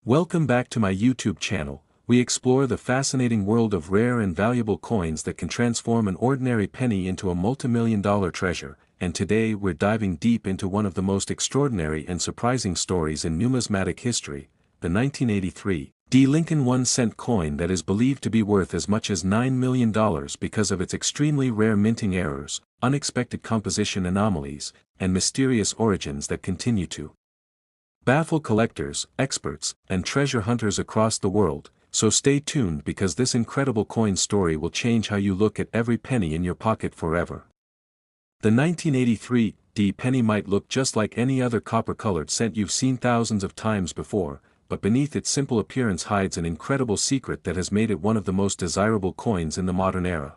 Welcome back to my YouTube channel. We explore the fascinating world of rare and valuable coins that can transform an ordinary penny into a multi-million-dollar treasure, and today we're diving deep into one of the most extraordinary and surprising stories in numismatic history, the 1983 Lincoln 1-cent coin that is believed to be worth as much as $9 million because of its extremely rare minting errors, unexpected composition anomalies, and mysterious origins that continue to baffle collectors, experts, and treasure hunters across the world. So stay tuned because this incredible coin story will change how you look at every penny in your pocket forever. The 1983 penny might look just like any other copper-colored cent you've seen thousands of times before, but beneath its simple appearance hides an incredible secret that has made it one of the most desirable coins in the modern era.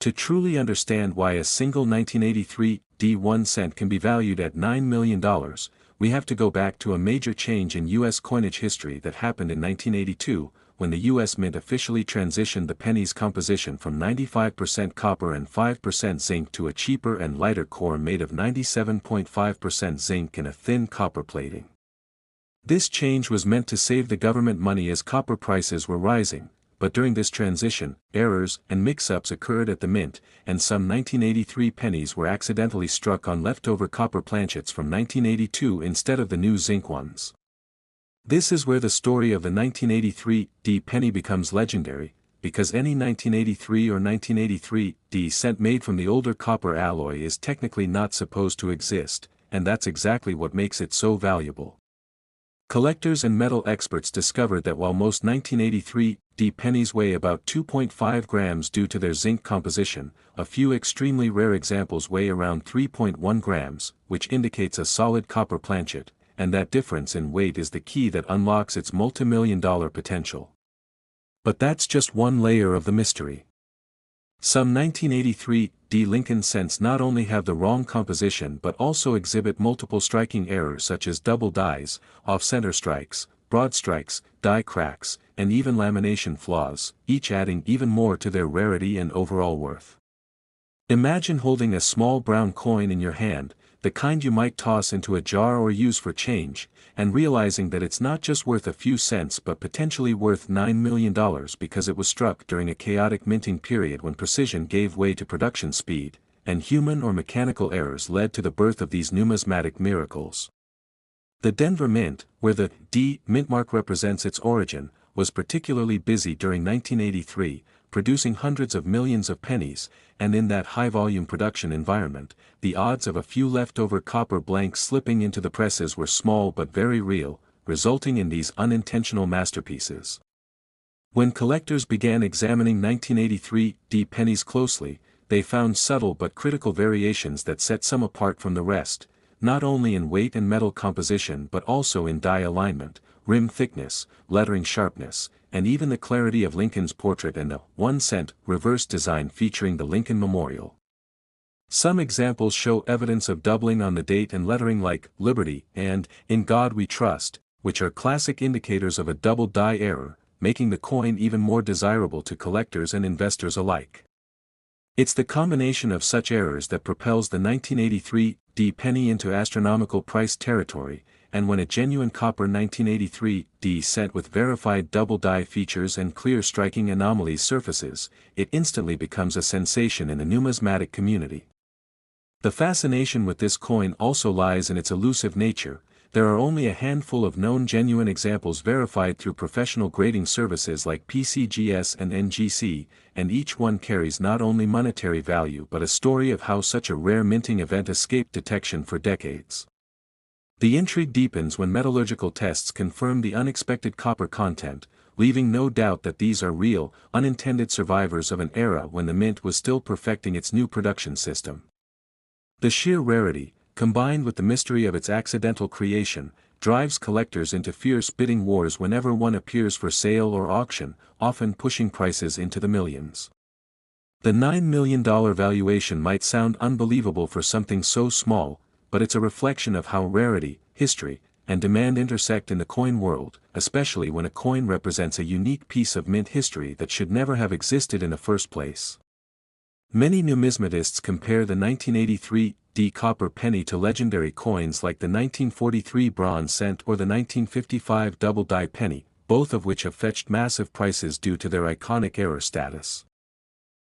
To truly understand why a single 1983 1 cent can be valued at $9 million, we have to go back to a major change in U.S. coinage history that happened in 1982, when the U.S. Mint officially transitioned the penny's composition from 95% copper and 5% zinc to a cheaper and lighter core made of 97.5% zinc and a thin copper plating. This change was meant to save the government money as copper prices were rising, but during this transition, errors and mix-ups occurred at the mint, and some 1983 pennies were accidentally struck on leftover copper planchets from 1982 instead of the new zinc ones. This is where the story of the 1983 penny becomes legendary, because any 1983 or 1983 cent made from the older copper alloy is technically not supposed to exist, and that's exactly what makes it so valuable. Collectors and metal experts discovered that while most 1983 pennies weigh about 2.5 grams due to their zinc composition, a few extremely rare examples weigh around 3.1 grams, which indicates a solid copper planchet, and that difference in weight is the key that unlocks its multi-million-dollar potential. But that's just one layer of the mystery. Some 1983 Lincoln cents not only have the wrong composition but also exhibit multiple striking errors such as double dies, off-center strikes, broad strikes, die cracks, and even lamination flaws, each adding even more to their rarity and overall worth. Imagine holding a small brown coin in your hand, the kind you might toss into a jar or use for change, and realizing that it's not just worth a few cents but potentially worth $9 million because it was struck during a chaotic minting period when precision gave way to production speed, and human or mechanical errors led to the birth of these numismatic miracles. The Denver Mint, where the D mint mark represents its origin, was particularly busy during 1983, producing hundreds of millions of pennies, and in that high-volume production environment, the odds of a few leftover copper blanks slipping into the presses were small but very real, resulting in these unintentional masterpieces. When collectors began examining 1983 pennies closely, they found subtle but critical variations that set some apart from the rest, not only in weight and metal composition but also in die alignment, rim thickness, lettering sharpness, and even the clarity of Lincoln's portrait and the 1 cent reverse design featuring the Lincoln Memorial. Some examples show evidence of doubling on the date and lettering like Liberty and In God We Trust, which are classic indicators of a double die error, making the coin even more desirable to collectors and investors alike. It's the combination of such errors that propels the 1983 penny into astronomical price territory, and when a genuine copper 1983 cent with verified double die features and clear striking anomalies surfaces, it instantly becomes a sensation in the numismatic community. The fascination with this coin also lies in its elusive nature. There are only a handful of known genuine examples verified through professional grading services like PCGS and NGC, and each one carries not only monetary value but a story of how such a rare minting event escaped detection for decades. The intrigue deepens when metallurgical tests confirm the unexpected copper content, leaving no doubt that these are real, unintended survivors of an era when the mint was still perfecting its new production system. The sheer rarity, combined with the mystery of its accidental creation, drives collectors into fierce bidding wars whenever one appears for sale or auction, often pushing prices into the millions. The $9 million valuation might sound unbelievable for something so small, but it's a reflection of how rarity, history, and demand intersect in the coin world, especially when a coin represents a unique piece of mint history that should never have existed in the first place. Many numismatists compare the 1983 D copper penny to legendary coins like the 1943 bronze cent or the 1955 double-die penny, both of which have fetched massive prices due to their iconic error status.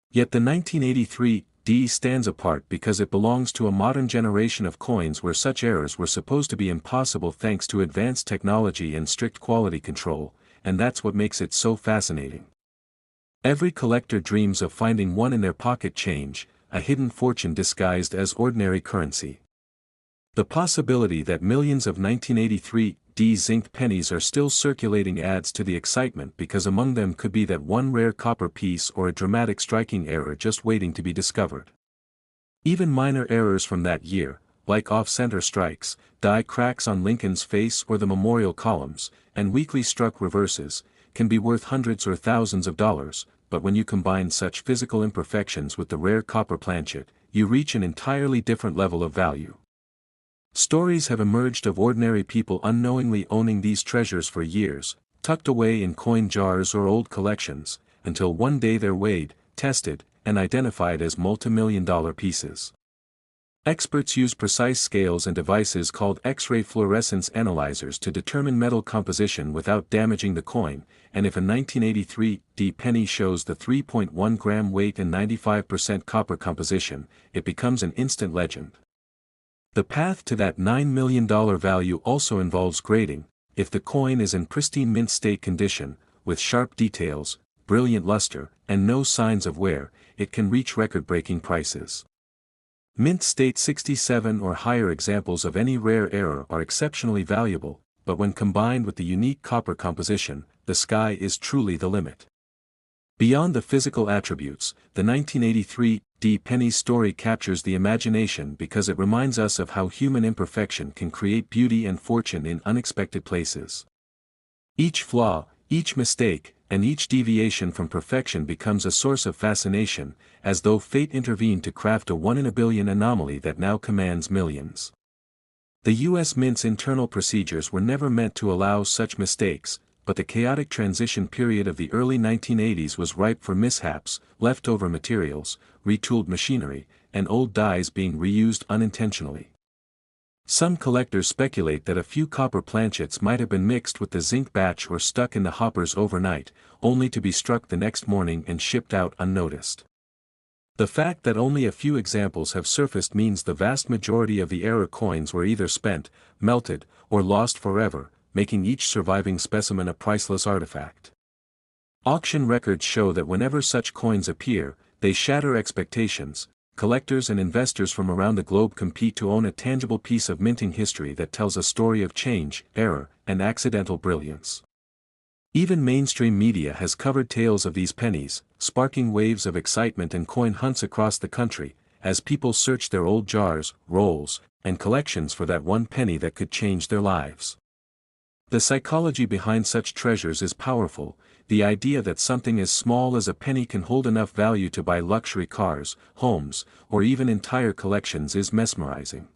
Yet the 1983 D stands apart because it belongs to a modern generation of coins where such errors were supposed to be impossible thanks to advanced technology and strict quality control, and that's what makes it so fascinating. Every collector dreams of finding one in their pocket change, a hidden fortune disguised as ordinary currency. The possibility that millions of 1983 D zinc pennies are still circulating adds to the excitement because among them could be that one rare copper piece or a dramatic striking error just waiting to be discovered. Even minor errors from that year, like off-center strikes, die cracks on Lincoln's face or the memorial columns, and weakly struck reverses, can be worth hundreds or thousands of dollars, but when you combine such physical imperfections with the rare copper planchet, you reach an entirely different level of value. Stories have emerged of ordinary people unknowingly owning these treasures for years, tucked away in coin jars or old collections, until one day they're weighed, tested, and identified as multi-million-dollar pieces. Experts use precise scales and devices called X-ray fluorescence analyzers to determine metal composition without damaging the coin, and if a 1983 D penny shows the 3.1 gram weight and 95% copper composition, it becomes an instant legend. The path to that $9 million value also involves grading. If the coin is in pristine mint state condition, with sharp details, brilliant luster, and no signs of wear, it can reach record-breaking prices. Mint state 67 or higher examples of any rare error are exceptionally valuable, but when combined with the unique copper composition, the sky is truly the limit. Beyond the physical attributes, the 1983 D penny story captures the imagination because it reminds us of how human imperfection can create beauty and fortune in unexpected places. Each flaw, each mistake, and each deviation from perfection becomes a source of fascination, as though fate intervened to craft a one-in-a-billion anomaly that now commands millions. The U.S. Mint's internal procedures were never meant to allow such mistakes, but the chaotic transition period of the early 1980s was ripe for mishaps, leftover materials, retooled machinery, and old dies being reused unintentionally. Some collectors speculate that a few copper planchets might have been mixed with the zinc batch or stuck in the hoppers overnight, only to be struck the next morning and shipped out unnoticed. The fact that only a few examples have surfaced means the vast majority of the error coins were either spent, melted, or lost forever, making each surviving specimen a priceless artifact. Auction records show that whenever such coins appear, they shatter expectations. Collectors and investors from around the globe compete to own a tangible piece of minting history that tells a story of change, error, and accidental brilliance. Even mainstream media has covered tales of these pennies, sparking waves of excitement and coin hunts across the country, as people search their old jars, rolls, and collections for that one penny that could change their lives. The psychology behind such treasures is powerful. The idea that something as small as a penny can hold enough value to buy luxury cars, homes, or even entire collections is mesmerizing.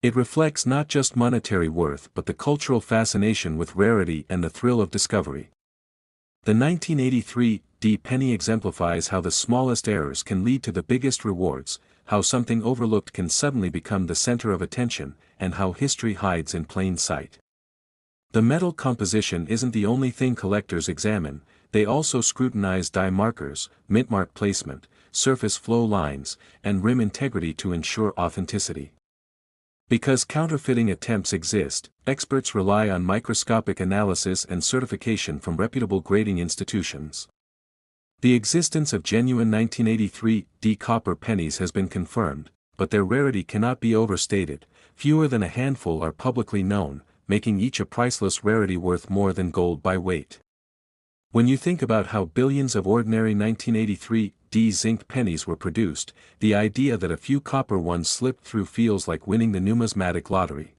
It reflects not just monetary worth but the cultural fascination with rarity and the thrill of discovery. The 1983 D penny exemplifies how the smallest errors can lead to the biggest rewards, how something overlooked can suddenly become the center of attention, and how history hides in plain sight. The metal composition isn't the only thing collectors examine, they also scrutinize die markers, mintmark placement, surface flow lines, and rim integrity to ensure authenticity. Because counterfeiting attempts exist, experts rely on microscopic analysis and certification from reputable grading institutions. The existence of genuine 1983 D copper pennies has been confirmed, but their rarity cannot be overstated. Fewer than a handful are publicly known, making each a priceless rarity worth more than gold by weight. When you think about how billions of ordinary 1983 D zinc pennies were produced, the idea that a few copper ones slipped through feels like winning the numismatic lottery.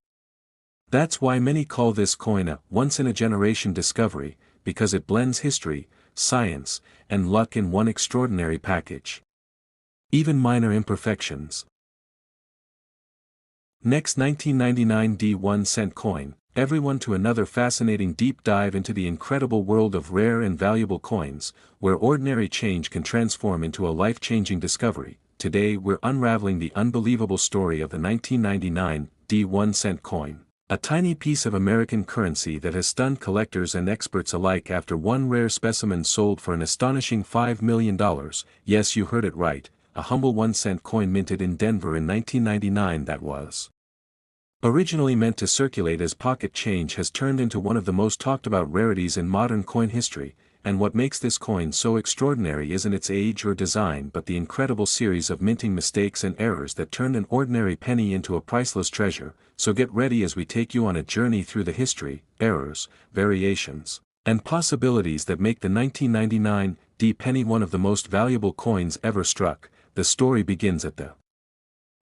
That's why many call this coin a once-in-a-generation discovery, because it blends history, science, and luck in one extraordinary package. Even minor imperfections. Next, 1999 D 1 cent coin. everyone to another fascinating deep dive into the incredible world of rare and valuable coins, where ordinary change can transform into a life-changing discovery. Today we're unraveling the unbelievable story of the 1999 1-cent coin. A tiny piece of American currency that has stunned collectors and experts alike after one rare specimen sold for an astonishing $5 million. Yes, you heard it right, a humble 1-cent coin minted in Denver in 1999 that was originally meant to circulate as pocket change has turned into one of the most talked about rarities in modern coin history, and what makes this coin so extraordinary isn't its age or design but the incredible series of minting mistakes and errors that turned an ordinary penny into a priceless treasure. So get ready as we take you on a journey through the history, errors, variations, and possibilities that make the 1999 penny one of the most valuable coins ever struck. The story begins at the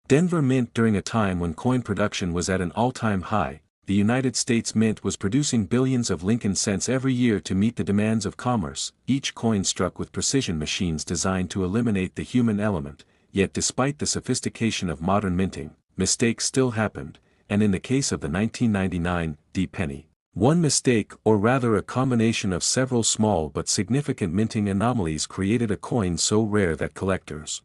Denver Mint. During a time when coin production was at an all-time high, the United States Mint was producing billions of Lincoln cents every year to meet the demands of commerce, each coin struck with precision machines designed to eliminate the human element. Yet despite the sophistication of modern minting, mistakes still happened, and in the case of the 1999 penny, one mistake, or rather a combination of several small but significant minting anomalies, created a coin so rare that collectors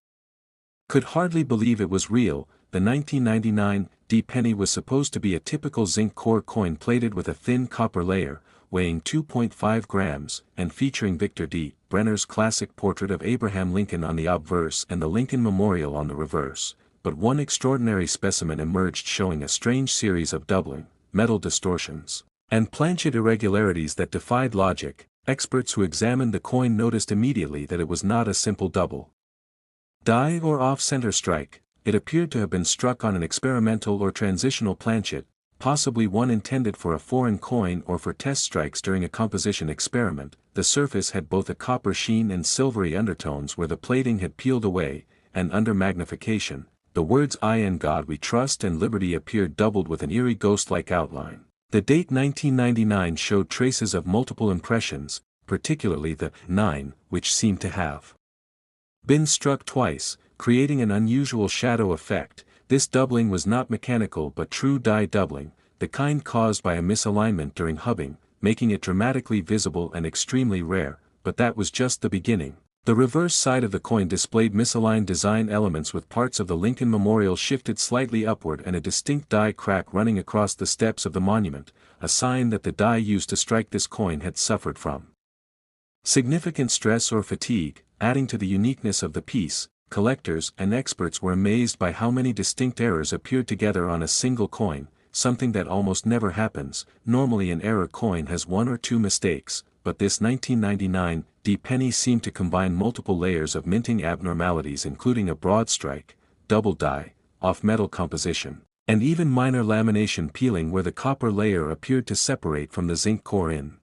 could hardly believe it was real. The 1999 penny was supposed to be a typical zinc core coin plated with a thin copper layer, weighing 2.5 grams, and featuring Victor D. Brenner's classic portrait of Abraham Lincoln on the obverse and the Lincoln Memorial on the reverse. But one extraordinary specimen emerged showing a strange series of doubling, metal distortions, and planchet irregularities that defied logic. Experts who examined the coin noticed immediately that it was not a simple double die or off-center strike. It appeared to have been struck on an experimental or transitional planchet, possibly one intended for a foreign coin or for test strikes during a composition experiment. The surface had both a copper sheen and silvery undertones where the plating had peeled away, and under magnification, the words "In God We Trust" and "Liberty" appeared doubled with an eerie ghost-like outline. The date 1999 showed traces of multiple impressions, particularly the 9, which seemed to have been struck twice, creating an unusual shadow effect. This doubling was not mechanical but true die doubling, the kind caused by a misalignment during hubbing, making it dramatically visible and extremely rare. But that was just the beginning. The reverse side of the coin displayed misaligned design elements with parts of the Lincoln Memorial shifted slightly upward and a distinct die crack running across the steps of the monument, a sign that the die used to strike this coin had suffered from significant stress or fatigue. Adding to the uniqueness of the piece, collectors and experts were amazed by how many distinct errors appeared together on a single coin, something that almost never happens. Normally an error coin has one or two mistakes, but this 1999 penny seemed to combine multiple layers of minting abnormalities, including a broad strike, double die, off-metal composition, and even minor lamination peeling where the copper layer appeared to separate from the zinc core in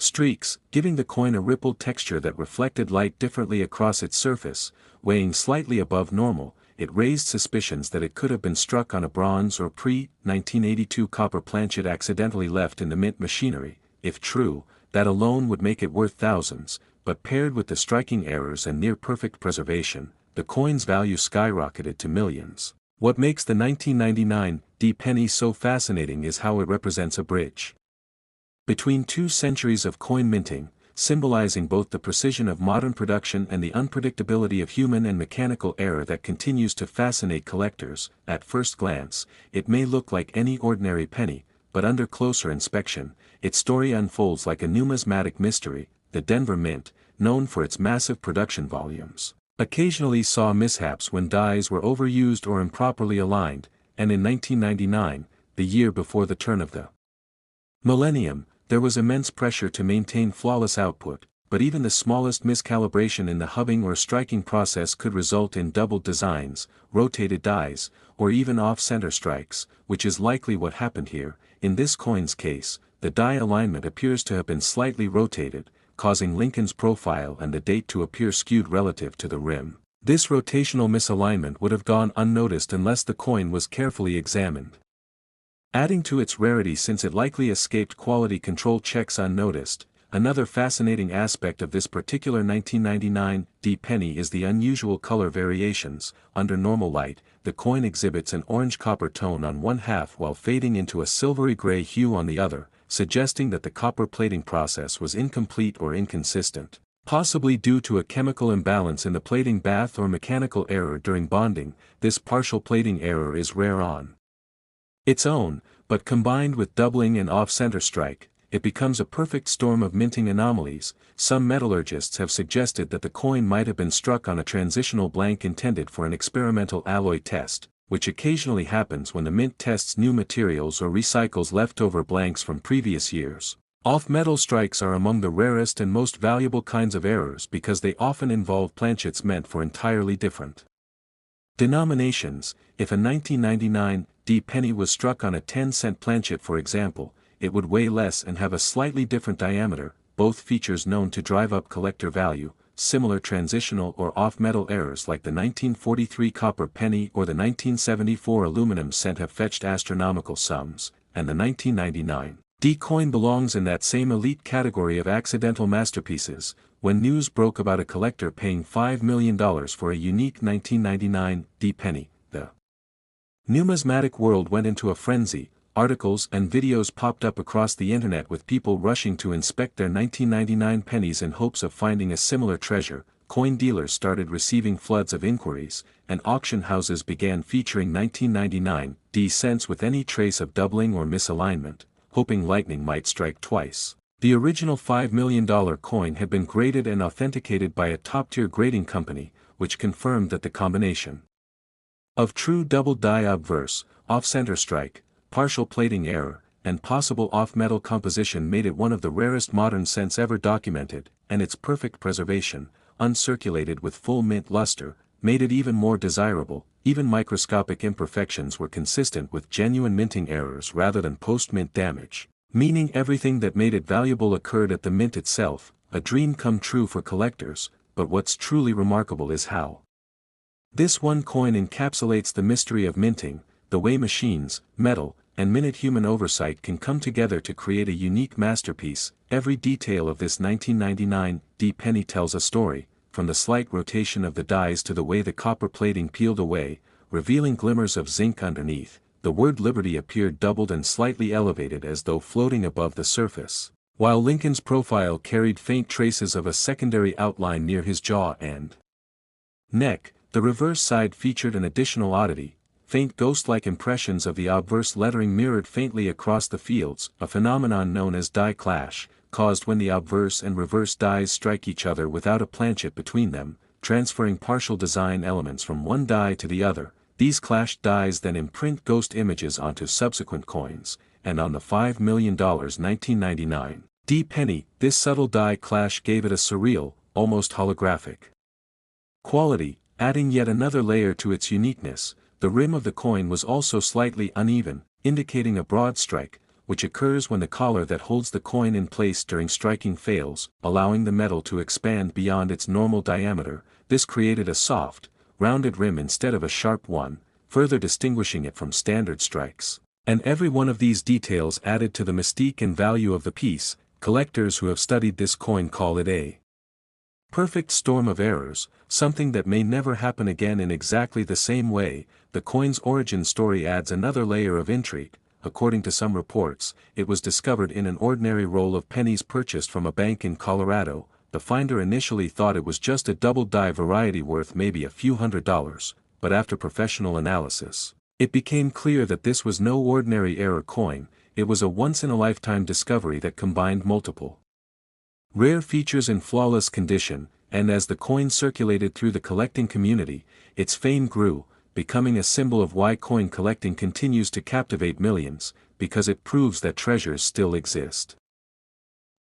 streaks, giving the coin a rippled texture that reflected light differently across its surface. Weighing slightly above normal, it raised suspicions that it could have been struck on a bronze or pre-1982 copper planchet accidentally left in the mint machinery. If true, that alone would make it worth thousands, but paired with the striking errors and near-perfect preservation, the coin's value skyrocketed to millions. What makes the 1999 penny so fascinating is how it represents a bridge between 2 centuries of coin minting, symbolizing both the precision of modern production and the unpredictability of human and mechanical error that continues to fascinate collectors. At first glance, it may look like any ordinary penny, but under closer inspection, its story unfolds like a numismatic mystery. The Denver Mint, known for its massive production volumes, occasionally saw mishaps when dies were overused or improperly aligned, and in 1999, the year before the turn of the millennium, there was immense pressure to maintain flawless output, but even the smallest miscalibration in the hubbing or striking process could result in doubled designs, rotated dies, or even off-center strikes, which is likely what happened here. In this coin's case, the die alignment appears to have been slightly rotated, causing Lincoln's profile and the date to appear skewed relative to the rim. This rotational misalignment would have gone unnoticed unless the coin was carefully examined, adding to its rarity since it likely escaped quality control checks unnoticed. Another fascinating aspect of this particular 1999 D penny is the unusual color variations. Under normal light, the coin exhibits an orange-copper tone on one half while fading into a silvery gray hue on the other, suggesting that the copper plating process was incomplete or inconsistent. Possibly due to a chemical imbalance in the plating bath or mechanical error during bonding, this partial plating error is rare on its own, but combined with doubling and off-center strike, it becomes a perfect storm of minting anomalies. Some metallurgists have suggested that the coin might have been struck on a transitional blank intended for an experimental alloy test, which occasionally happens when the mint tests new materials or recycles leftover blanks from previous years. Off-metal strikes are among the rarest and most valuable kinds of errors because they often involve planchets meant for entirely different denominations. If a 1999 D penny was struck on a 10-cent planchet, for example, it would weigh less and have a slightly different diameter, both features known to drive up collector value. Similar transitional or off-metal errors like the 1943 copper penny or the 1974 aluminum cent have fetched astronomical sums, and the 1999 D coin belongs in that same elite category of accidental masterpieces. When news broke about a collector paying $5 million for a unique 1999 D penny, the numismatic world went into a frenzy. Articles and videos popped up across the internet with people rushing to inspect their 1999 pennies in hopes of finding a similar treasure. Coin dealers started receiving floods of inquiries, and auction houses began featuring 1999 D cents with any trace of doubling or misalignment, hoping lightning might strike twice. The original $5 million coin had been graded and authenticated by a top-tier grading company, which confirmed that the combination of true double die obverse, off-center strike, partial plating error, and possible off-metal composition made it one of the rarest modern cents ever documented, and its perfect preservation, uncirculated with full mint luster, made it even more desirable. Even microscopic imperfections were consistent with genuine minting errors rather than post-mint damage, meaning everything that made it valuable occurred at the mint itself, a dream come true for collectors. But what's truly remarkable is how this one coin encapsulates the mystery of minting, the way machines, metal, and minute human oversight can come together to create a unique masterpiece. Every detail of this 1999 D penny tells a story, from the slight rotation of the dies to the way the copper plating peeled away, revealing glimmers of zinc underneath. The word Liberty appeared doubled and slightly elevated as though floating above the surface, while Lincoln's profile carried faint traces of a secondary outline near his jaw and neck. The reverse side featured an additional oddity. Faint ghost-like impressions of the obverse lettering mirrored faintly across the fields, a phenomenon known as die clash, caused when the obverse and reverse dies strike each other without a planchet between them, transferring partial design elements from one die to the other. These clashed dies then imprint ghost images onto subsequent coins, and on the $5 million 1999 D penny, this subtle die clash gave it a surreal, almost holographic quality, adding yet another layer to its uniqueness. The rim of the coin was also slightly uneven, indicating a broad strike, which occurs when the collar that holds the coin in place during striking fails, allowing the metal to expand beyond its normal diameter. This created a soft, rounded rim instead of a sharp one, further distinguishing it from standard strikes. And every one of these details added to the mystique and value of the piece. Collectors who have studied this coin call it a perfect storm of errors, something that may never happen again in exactly the same way. The coin's origin story adds another layer of intrigue. According to some reports, it was discovered in an ordinary roll of pennies purchased from a bank in Colorado. The finder initially thought it was just a double die variety worth maybe a few $100s, but after professional analysis, it became clear that this was no ordinary error coin. It was a once-in-a-lifetime discovery that combined multiple rare features in flawless condition, and as the coin circulated through the collecting community, its fame grew, becoming a symbol of why coin collecting continues to captivate millions, because it proves that treasures still exist.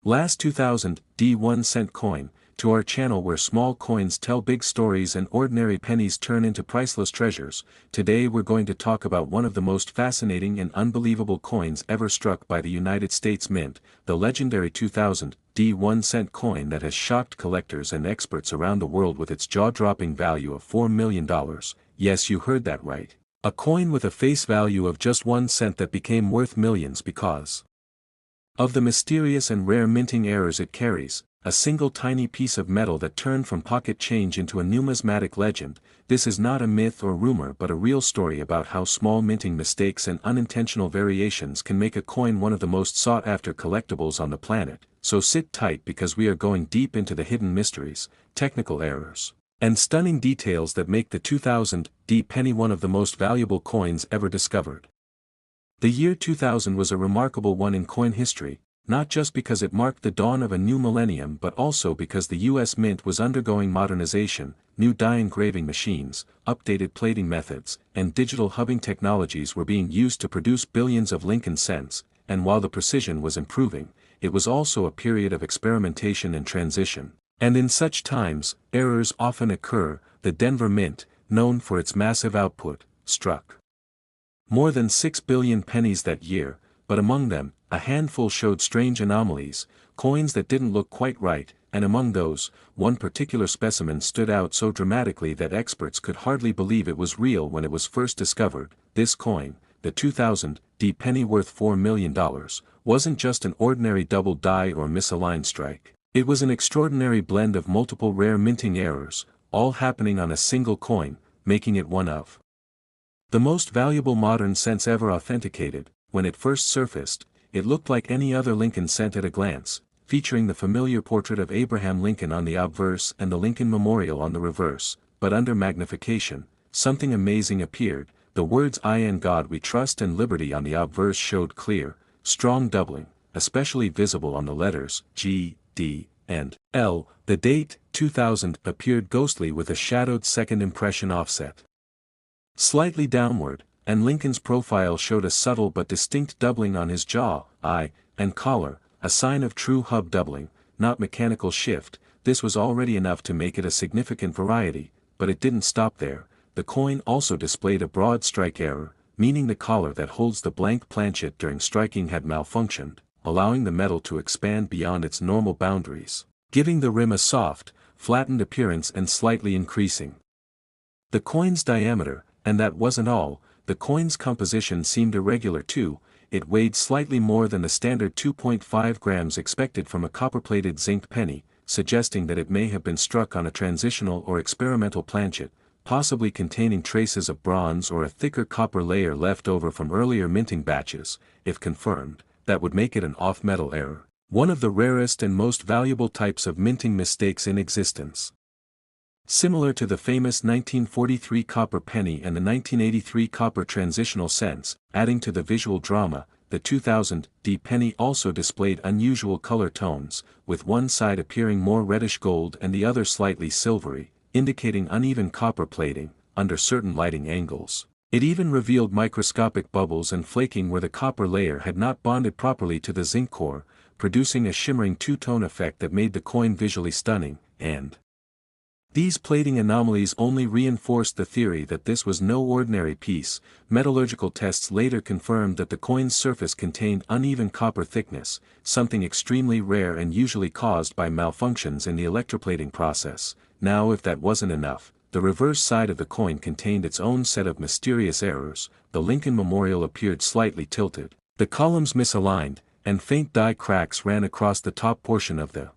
Last 2000 D 1 cent coin, to our channel where small coins tell big stories and ordinary pennies turn into priceless treasures. Today we're going to talk about one of the most fascinating and unbelievable coins ever struck by the United States Mint, the legendary 2000 D 1 cent coin that has shocked collectors and experts around the world with its jaw-dropping value of $4 million. Yes, you heard that right. A coin with a face value of just 1 cent that became worth millions because Of the mysterious and rare minting errors it carries, a single tiny piece of metal that turned from pocket change into a numismatic legend, this is not a myth or rumor but a real story about how small minting mistakes and unintentional variations can make a coin one of the most sought-after collectibles on the planet, so sit tight because we are going deep into the hidden mysteries, technical errors, and stunning details that make the 2000 penny one of the most valuable coins ever discovered. The year 2000 was a remarkable one in coin history, not just because it marked the dawn of a new millennium but also because the U.S. Mint was undergoing modernization, new die engraving machines, updated plating methods, and digital hubbing technologies were being used to produce billions of Lincoln cents, and while the precision was improving, it was also a period of experimentation and transition. And in such times, errors often occur. The Denver Mint, known for its massive output, struck more than 6 billion pennies that year, but among them, a handful showed strange anomalies, coins that didn't look quite right, and among those, one particular specimen stood out so dramatically that experts could hardly believe it was real when it was first discovered. This coin, the 2000 penny worth $4 million, wasn't just an ordinary double die or misaligned strike. It was an extraordinary blend of multiple rare minting errors, all happening on a single coin, making it one of the most valuable modern cents ever authenticated. When it first surfaced, it looked like any other Lincoln cent at a glance, featuring the familiar portrait of Abraham Lincoln on the obverse and the Lincoln Memorial on the reverse, but under magnification, something amazing appeared. The words "I and God We Trust" and "Liberty" on the obverse showed clear, strong doubling, especially visible on the letters G, D, and L. The date, 2000, appeared ghostly with a shadowed second impression offset slightly downward, and Lincoln's profile showed a subtle but distinct doubling on his jaw, eye, and collar, a sign of true hub doubling, not mechanical shift. This was already enough to make it a significant variety, but it didn't stop there. The coin also displayed a broad strike error, meaning the collar that holds the blank planchet during striking had malfunctioned, allowing the metal to expand beyond its normal boundaries, giving the rim a soft, flattened appearance and slightly increasing the coin's diameter. And that wasn't all, the coin's composition seemed irregular too. It weighed slightly more than the standard 2.5 grams expected from a copper-plated zinc penny, suggesting that it may have been struck on a transitional or experimental planchet, possibly containing traces of bronze or a thicker copper layer left over from earlier minting batches. If confirmed, that would make it an off-metal error, one of the rarest and most valuable types of minting mistakes in existence. Similar to the famous 1943 copper penny and the 1983 copper transitional cents, adding to the visual drama, the 2000 penny also displayed unusual color tones, with one side appearing more reddish gold and the other slightly silvery, indicating uneven copper plating, under certain lighting angles. It even revealed microscopic bubbles and flaking where the copper layer had not bonded properly to the zinc core, producing a shimmering two-tone effect that made the coin visually stunning, and these plating anomalies only reinforced the theory that this was no ordinary piece. Metallurgical tests later confirmed that the coin's surface contained uneven copper thickness, something extremely rare and usually caused by malfunctions in the electroplating process. Now, if that wasn't enough, the reverse side of the coin contained its own set of mysterious errors. The Lincoln Memorial appeared slightly tilted, the columns misaligned, and faint die cracks ran across the top portion of the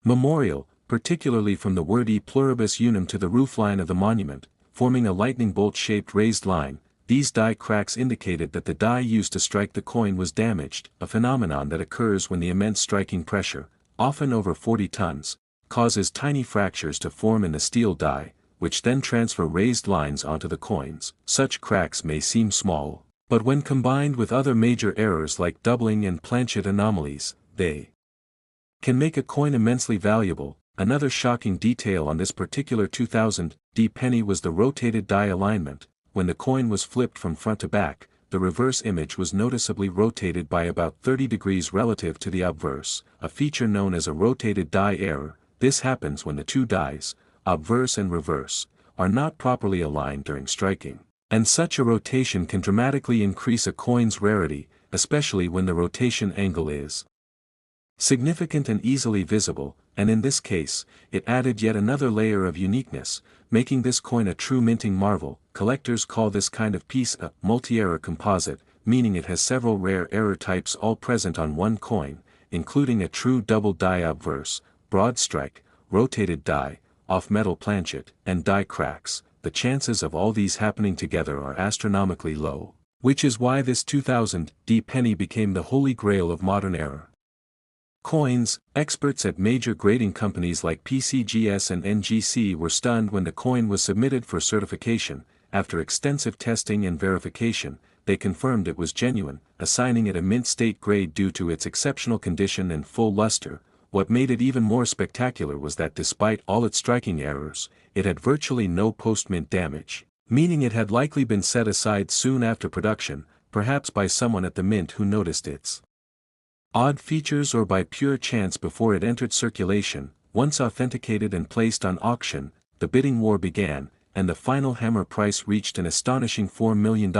memorial, particularly from the word E pluribus unum to the roofline of the monument, forming a lightning bolt-shaped raised line. These die cracks indicated that the die used to strike the coin was damaged, a phenomenon that occurs when the immense striking pressure, often over 40 tons, causes tiny fractures to form in the steel die, which then transfer raised lines onto the coins. Such cracks may seem small, but when combined with other major errors like doubling and planchet anomalies, they can make a coin immensely valuable. Another shocking detail on this particular 2000 penny was the rotated die alignment. When the coin was flipped from front to back, the reverse image was noticeably rotated by about 30 degrees relative to the obverse, a feature known as a rotated die error. This happens when the two dies, obverse and reverse, are not properly aligned during striking, and such a rotation can dramatically increase a coin's rarity, especially when the rotation angle is significant and easily visible, and in this case, it added yet another layer of uniqueness, making this coin a true minting marvel. Collectors call this kind of piece a multi-error composite, meaning it has several rare error types all present on one coin, including a true double die obverse, broad strike, rotated die, off-metal planchet, and die cracks. The chances of all these happening together are astronomically low, which is why this 2000 D penny became the holy grail of modern era coins. Experts at major grading companies like PCGS and NGC were stunned when the coin was submitted for certification. After extensive testing and verification, they confirmed it was genuine, assigning it a mint state grade due to its exceptional condition and full luster. What made it even more spectacular was that despite all its striking errors, it had virtually no post-mint damage, meaning it had likely been set aside soon after production, perhaps by someone at the mint who noticed its odd features or by pure chance before it entered circulation. Once authenticated and placed on auction, the bidding war began, and the final hammer price reached an astonishing $4 million,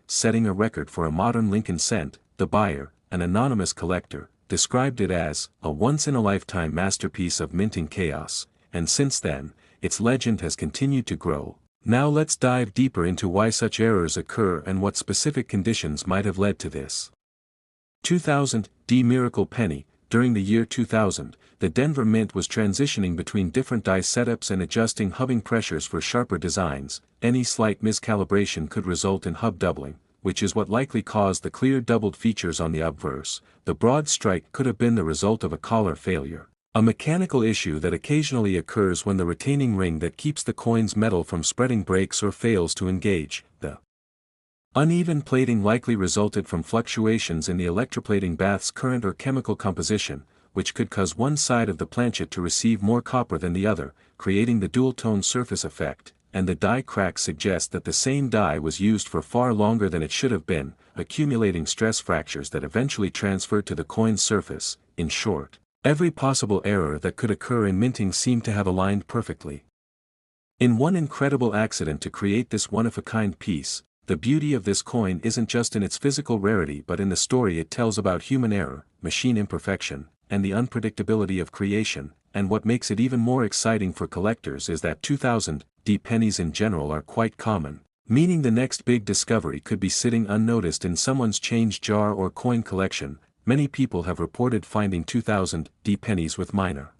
setting a record for a modern Lincoln cent. The buyer, an anonymous collector, described it as a once-in-a-lifetime masterpiece of minting chaos, and since then, its legend has continued to grow. Now let's dive deeper into why such errors occur and what specific conditions might have led to this. 2000 D Miracle Penny. During the year 2000, the Denver Mint was transitioning between different die setups and adjusting hubbing pressures for sharper designs. Any slight miscalibration could result in hub doubling, which is what likely caused the clear doubled features on the obverse. The broad strike could have been the result of a collar failure, a mechanical issue that occasionally occurs when the retaining ring that keeps the coin's metal from spreading breaks or fails to engage. The uneven plating likely resulted from fluctuations in the electroplating bath's current or chemical composition, which could cause one side of the planchet to receive more copper than the other, creating the dual-tone surface effect, and the die cracks suggest that the same die was used for far longer than it should have been, accumulating stress fractures that eventually transferred to the coin's surface. In short, every possible error that could occur in minting seemed to have aligned perfectly in one incredible accident to create this one-of-a-kind piece. The beauty of this coin isn't just in its physical rarity but in the story it tells about human error, machine imperfection, and the unpredictability of creation. And what makes it even more exciting for collectors is that 2000 D pennies in general are quite common, meaning the next big discovery could be sitting unnoticed in someone's change jar or coin collection. Many people have reported finding 2000 D pennies with minor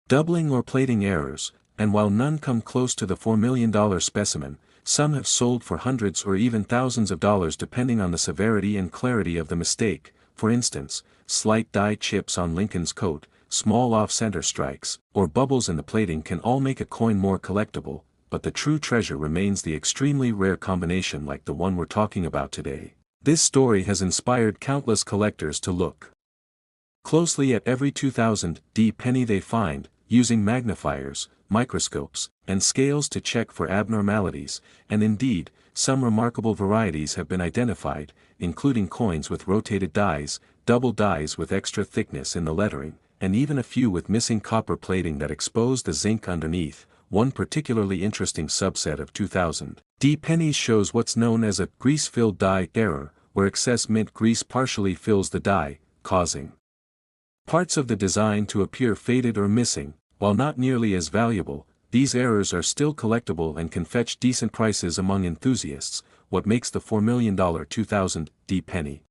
doubling or plating errors, and while none come close to the $4 million specimen, some have sold for hundreds or even thousands of dollars depending on the severity and clarity of the mistake. For instance, slight die chips on Lincoln's coat, small off-center strikes, or bubbles in the plating can all make a coin more collectible, but the true treasure remains the extremely rare combination like the one we're talking about today. This story has inspired countless collectors to look closely at every 2000 D penny they find, using magnifiers, microscopes, and scales to check for abnormalities, and indeed, some remarkable varieties have been identified, including coins with rotated dies, double dies with extra thickness in the lettering, and even a few with missing copper plating that expose the zinc underneath. One particularly interesting subset of 2000 D pennies shows what's known as a grease-filled die error, where excess mint grease partially fills the die, causing parts of the design to appear faded or missing. While not nearly as valuable, these errors are still collectible and can fetch decent prices among enthusiasts. What makes the $4 million 2000 D penny